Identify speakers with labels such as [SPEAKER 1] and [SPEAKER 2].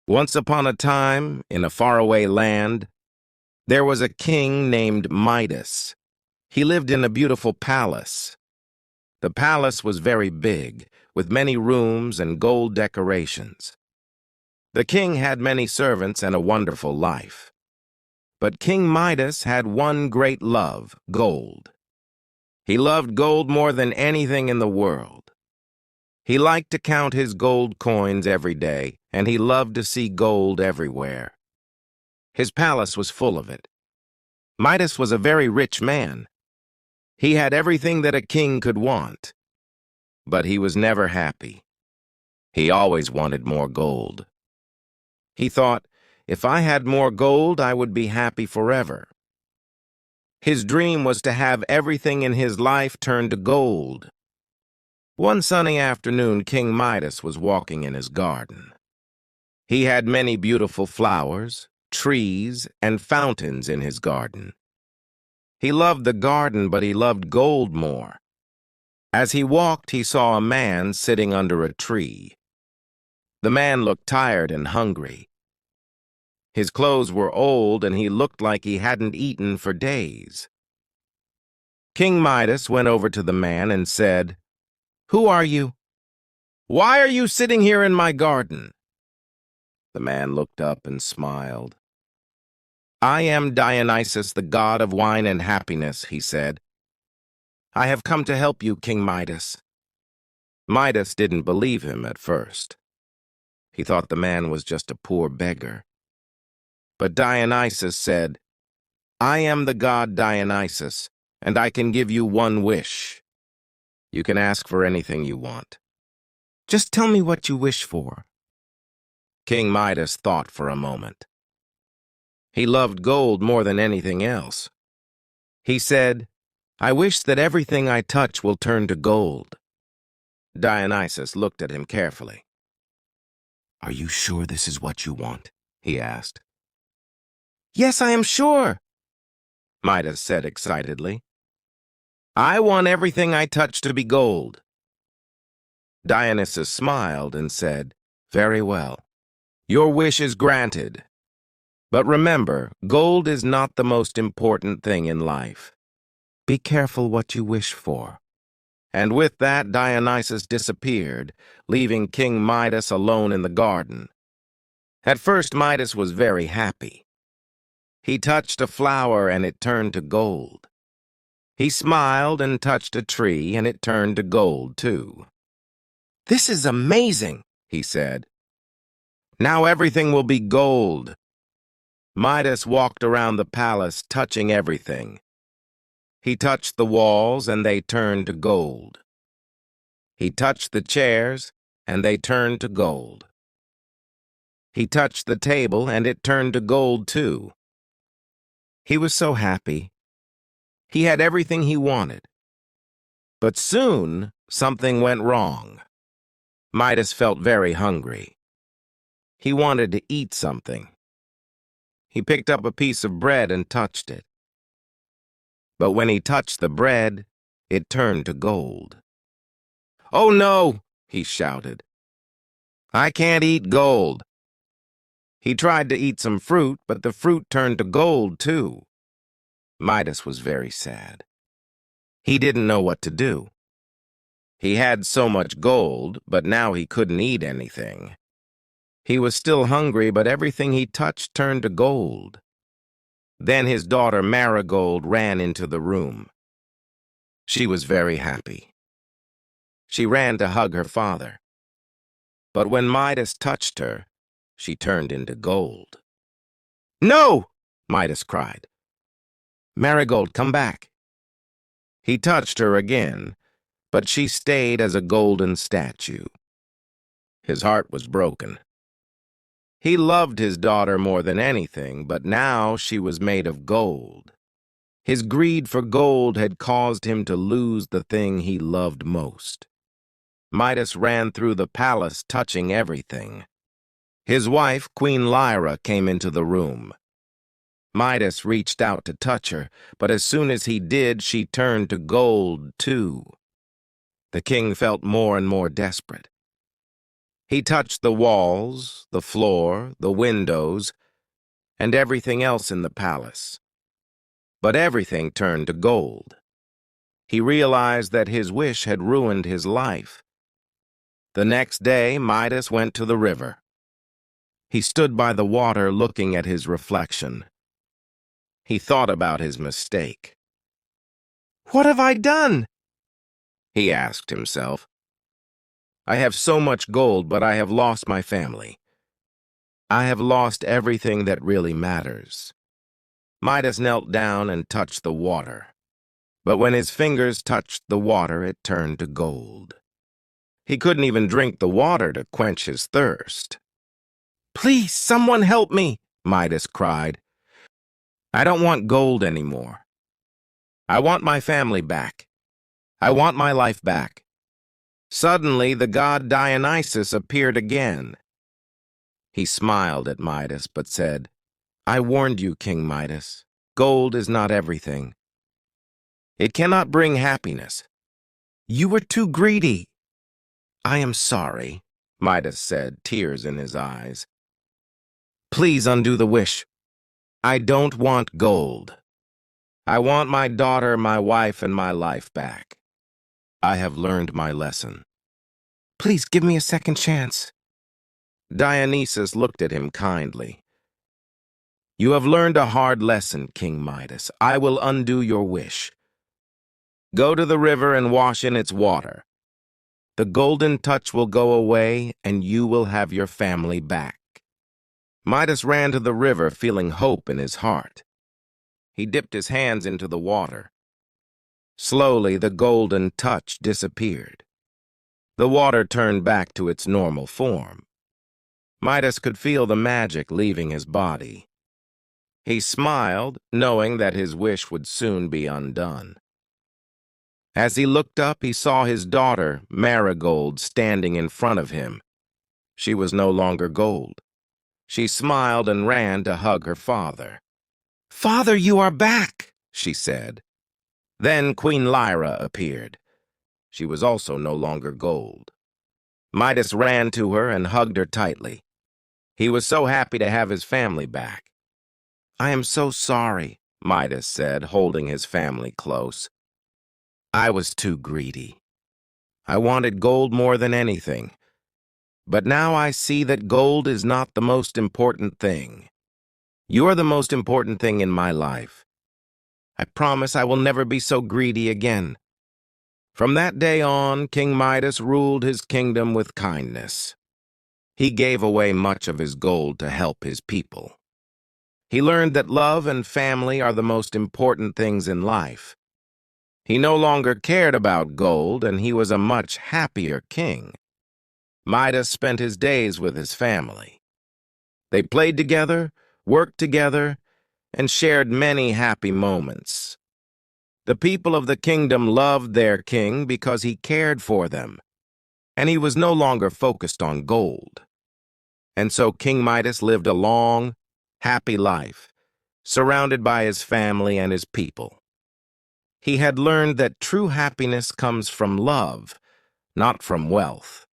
[SPEAKER 1] Once upon a time, in a faraway land, there was a king named Midas. He lived in a beautiful palace. The palace was very big, with many rooms and gold decorations. The king had many servants and a wonderful life. But King Midas had one great love, gold. He loved gold more than anything in the world. He liked to count his gold coins every day, and he loved to see gold everywhere. His palace was full of it. Midas was a very rich man. He had everything that a king could want. But he was never happy. He always wanted more gold. He thought, if I had more gold, I would be happy forever. His dream was to have everything in his life turn to gold. One sunny afternoon, King Midas was walking in his garden. He had many beautiful flowers, trees, and fountains in his garden. He loved the garden, but he loved gold more. As he walked, he saw a man sitting under a tree. The man looked tired and hungry. His clothes were old, and he looked like he hadn't eaten for days. King Midas went over to the man and said, "Who are you? Why are you sitting here in my garden?" The man looked up and smiled. "I am Dionysus, the god of wine and happiness," he said. "I have come to help you, King Midas." Midas didn't believe him at first. He thought the man was just a poor beggar. But Dionysus said, "I am the god Dionysus, and I can give you one wish. You can ask for anything you want. Just tell me what you wish for." King Midas thought for a moment. He loved gold more than anything else. He said, "I wish that everything I touch will turn to gold." Dionysus looked at him carefully. "Are you sure this is what you want?" he asked. "Yes, I am sure," Midas said excitedly. "I want everything I touch to be gold." Dionysus smiled and said, "Very well. Your wish is granted. But remember, gold is not the most important thing in life. Be careful what you wish for." And with that, Dionysus disappeared, leaving King Midas alone in the garden. At first, Midas was very happy. He touched a flower and it turned to gold. He smiled and touched a tree and it turned to gold, too. "This is amazing," he said. "Now everything will be gold." Midas walked around the palace, touching everything. He touched the walls and they turned to gold. He touched the chairs and they turned to gold. He touched the table and it turned to gold, too. He was so happy. He had everything he wanted. But soon, something went wrong. Midas felt very hungry. He wanted to eat something. He picked up a piece of bread and touched it. But when he touched the bread, it turned to gold. "Oh no!" he shouted. "I can't eat gold." He tried to eat some fruit, but the fruit turned to gold, too. Midas was very sad. He didn't know what to do. He had so much gold, but now he couldn't eat anything. He was still hungry, but everything he touched turned to gold. Then his daughter Marigold ran into the room. She was very happy. She ran to hug her father. But when Midas touched her, she turned into gold. "No!" Midas cried. "Marigold, come back." He touched her again, but she stayed as a golden statue. His heart was broken. He loved his daughter more than anything, but now she was made of gold. His greed for gold had caused him to lose the thing he loved most. Midas ran through the palace, touching everything. His wife, Queen Lyra, came into the room. Midas reached out to touch her, but as soon as he did, she turned to gold, too. The king felt more and more desperate. He touched the walls, the floor, the windows, and everything else in the palace. But everything turned to gold. He realized that his wish had ruined his life. The next day, Midas went to the river. He stood by the water looking at his reflection. He thought about his mistake. "What have I done?" he asked himself. "I have so much gold, but I have lost my family. I have lost everything that really matters." Midas knelt down and touched the water. But when his fingers touched the water, it turned to gold. He couldn't even drink the water to quench his thirst. "Please, someone help me," Midas cried. "I don't want gold anymore. I want my family back. I want my life back." Suddenly, the god Dionysus appeared again. He smiled at Midas, but said, "I warned you, King Midas. Gold is not everything. It cannot bring happiness. You were too greedy." "I am sorry," Midas said, tears in his eyes. "Please undo the wish. I don't want gold. I want my daughter, my wife, and my life back. I have learned my lesson. Please give me a second chance." Dionysus looked at him kindly. "You have learned a hard lesson, King Midas. I will undo your wish. Go to the river and wash in its water. The golden touch will go away, and you will have your family back." Midas ran to the river, feeling hope in his heart. He dipped his hands into the water. Slowly, the golden touch disappeared. The water turned back to its normal form. Midas could feel the magic leaving his body. He smiled, knowing that his wish would soon be undone. As he looked up, he saw his daughter, Marigold, standing in front of him. She was no longer gold. She smiled and ran to hug her father. "Father, you are back," she said. Then Queen Lyra appeared. She was also no longer gold. Midas ran to her and hugged her tightly. He was so happy to have his family back. "I am so sorry," Midas said, holding his family close. "I was too greedy. I wanted gold more than anything. But now I see that gold is not the most important thing. You are the most important thing in my life. I promise I will never be so greedy again." From that day on, King Midas ruled his kingdom with kindness. He gave away much of his gold to help his people. He learned that love and family are the most important things in life. He no longer cared about gold, and he was a much happier king. Midas spent his days with his family. They played together, worked together, and shared many happy moments. The people of the kingdom loved their king because he cared for them, and he was no longer focused on gold. And so King Midas lived a long, happy life, surrounded by his family and his people. He had learned that true happiness comes from love, not from wealth.